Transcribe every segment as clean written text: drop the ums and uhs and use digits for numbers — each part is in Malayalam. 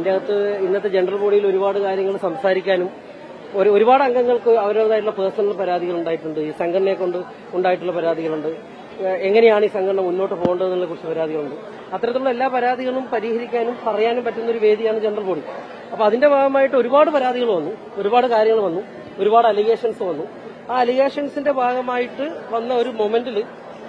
അതിൻ്റെ അകത്ത് ഇന്നത്തെ ജനറൽ ബോഡിയിൽ ഒരുപാട് കാര്യങ്ങൾ സംസാരിക്കാനും ഒരുപാട് അംഗങ്ങൾക്ക് അവരുടേതായിട്ടുള്ള പേഴ്സണൽ പരാതികൾ ഉണ്ടായിട്ടുണ്ട്. ഈ സംഘടനയെ കൊണ്ട് ഉണ്ടായിട്ടുള്ള പരാതികളുണ്ട്. എങ്ങനെയാണ് ഈ സംഘടന മുന്നോട്ട് പോകേണ്ടതെന്നുള്ള കുറിച്ച് പരാതികളുണ്ട്. അത്തരത്തിലുള്ള എല്ലാ പരാതികളും പരിഹരിക്കാനും പറയാനും പറ്റുന്ന ഒരു വേദിയാണ് ജനറൽ ബോഡി. അപ്പൊ അതിന്റെ ഭാഗമായിട്ട് ഒരുപാട് പരാതികൾ വന്നു, ഒരുപാട് കാര്യങ്ങൾ വന്നു, ഒരുപാട് അലിഗേഷൻസ് വന്നു. ആ അലിഗേഷൻസിന്റെ ഭാഗമായിട്ട് വന്ന ഒരു മൊമെന്റിൽ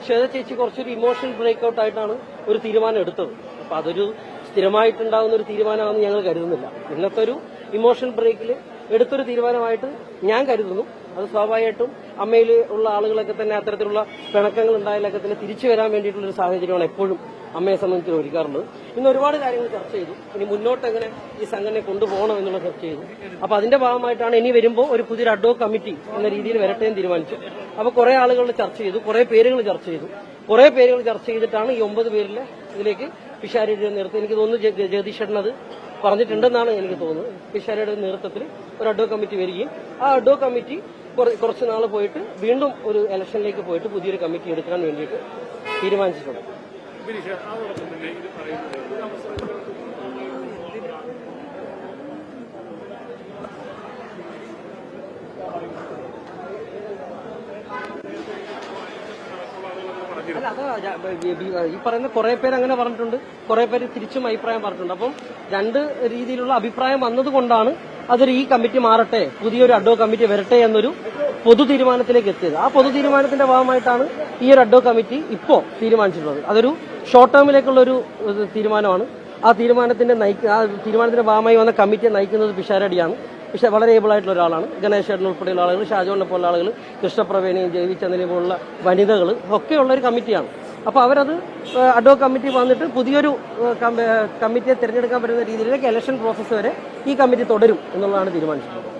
ശ്വേത ചേച്ചി കുറച്ചൊരു ഇമോഷണൽ ബ്രേക്ക്ഔട്ട് ആയിട്ടാണ് ഒരു തീരുമാനം എടുത്തത്. അപ്പൊ അതൊരു സ്ഥിരമായിട്ടുണ്ടാകുന്ന ഒരു തീരുമാനമാണെന്ന് ഞങ്ങൾ കരുതുന്നില്ല. ഇന്നത്തെ ഒരു ഇമോഷണൽ ബ്രേക്കിൽ എടുത്തൊരു തീരുമാനമായിട്ട് ഞാൻ കരുതുന്നു. അത് സ്വാഭാവികമായിട്ടും അമ്മയിൽ ഉള്ള ആളുകളൊക്കെ തന്നെ അത്തരത്തിലുള്ള പിണക്കങ്ങൾ ഉണ്ടായാലൊക്കെ തന്നെ തിരിച്ചു വരാൻ വേണ്ടിയിട്ടുള്ള ഒരു സാഹചര്യമാണ് എപ്പോഴും അമ്മയെ സംബന്ധിച്ച് ഒരുക്കാറുള്ളത്. ഇന്ന് ഒരുപാട് കാര്യങ്ങൾ ചർച്ച ചെയ്തു. ഇനി മുന്നോട്ട് എങ്ങനെ ഈ സംഘടനയെ കൊണ്ടുപോകണം എന്നുള്ള ചർച്ച ചെയ്തു. അപ്പൊ അതിന്റെ ഭാഗമായിട്ടാണ് ഇനി വരുമ്പോൾ ഒരു പുതിയൊരു അഡ്വോക് കമ്മിറ്റി എന്ന രീതിയിൽ വരട്ടെ എന്ന് തീരുമാനിച്ചു. അപ്പൊ കുറെ ആളുകൾ ചർച്ച ചെയ്തു, കുറെ പേരുകൾ ചർച്ച ചെയ്തു. കുറെ പേരുകൾ ചർച്ച ചെയ്തിട്ടാണ് ഈ 9 പേരിലെ ഇതിലേക്ക് പിഷാരടിയുടെ നേതൃത്വം, എനിക്ക് തോന്നുന്നു ജഗദീഷ് ചേട്ടൻ അത് പറഞ്ഞിട്ടുണ്ടെന്നാണ് എനിക്ക് തോന്നുന്നത്. പിഷാരടിയുടെ നേതൃത്വത്തിൽ ഒരു അഡ്വോക് കമ്മിറ്റി വരികയും ആ അഡ്വോക് കമ്മിറ്റി കുറച്ച് നാൾ പോയിട്ട് വീണ്ടും ഒരു ഇലക്ഷനിലേക്ക് പോയിട്ട് പുതിയൊരു കമ്മിറ്റി എടുക്കാൻ വേണ്ടിയിട്ട് തീരുമാനിച്ചിട്ടുണ്ട്. അല്ല, അത് ഈ പറയുന്ന കുറെ പേര് അങ്ങനെ പറഞ്ഞിട്ടുണ്ട്, കുറെ പേര് തിരിച്ചും അഭിപ്രായം പറഞ്ഞിട്ടുണ്ട്. അപ്പം രണ്ട് രീതിയിലുള്ള അഭിപ്രായം വന്നതുകൊണ്ടാണ് അതൊരു ഈ കമ്മിറ്റി മാറട്ടെ, പുതിയൊരു അഡ്വോക് കമ്മിറ്റി വരട്ടെ എന്നൊരു പൊതു തീരുമാനത്തിലേക്ക് എത്തിയത്. ആ പൊതു തീരുമാനത്തിന്റെ ഭാഗമായിട്ടാണ് ഈ ഒരു അഡ്വോക് കമ്മിറ്റി ഇപ്പോ തീരുമാനിച്ചിട്ടുള്ളത്. അതൊരു ഷോർട്ട് ടേമിലേക്കുള്ള ഒരു തീരുമാനമാണ്. ആ തീരുമാനത്തിന്റെ ഭാഗമായി വന്ന കമ്മിറ്റിയെ നയിക്കുന്നത് പിഷാരടിയാണ്. പക്ഷെ വളരെ ഏബിൾ ആയിട്ടുള്ള ഒരാളാണ്. ഗണേശ് ചേട്ടൻ ഉൾപ്പെടെയുള്ള ആളുകൾ, ഷാജോണിനെ പോലുള്ള ആളുകൾ, കൃഷ്ണപ്രവേനെയും ജയവിചന്ദ്രനെ പോലുള്ള വനിതകൾ ഒക്കെയുള്ള ഒരു കമ്മിറ്റിയാണ്. അപ്പോൾ അവരത് അഡ്വോക് കമ്മിറ്റി വന്നിട്ട് പുതിയൊരു കമ്മിറ്റിയെ തിരഞ്ഞെടുക്കാൻ പറ്റുന്ന രീതിയിലേക്ക് ഇലക്ഷൻ പ്രോസസ്സ് വരെ ഈ കമ്മിറ്റി തുടരും എന്നുള്ളതാണ് തീരുമാനിച്ചിട്ടുള്ളത്.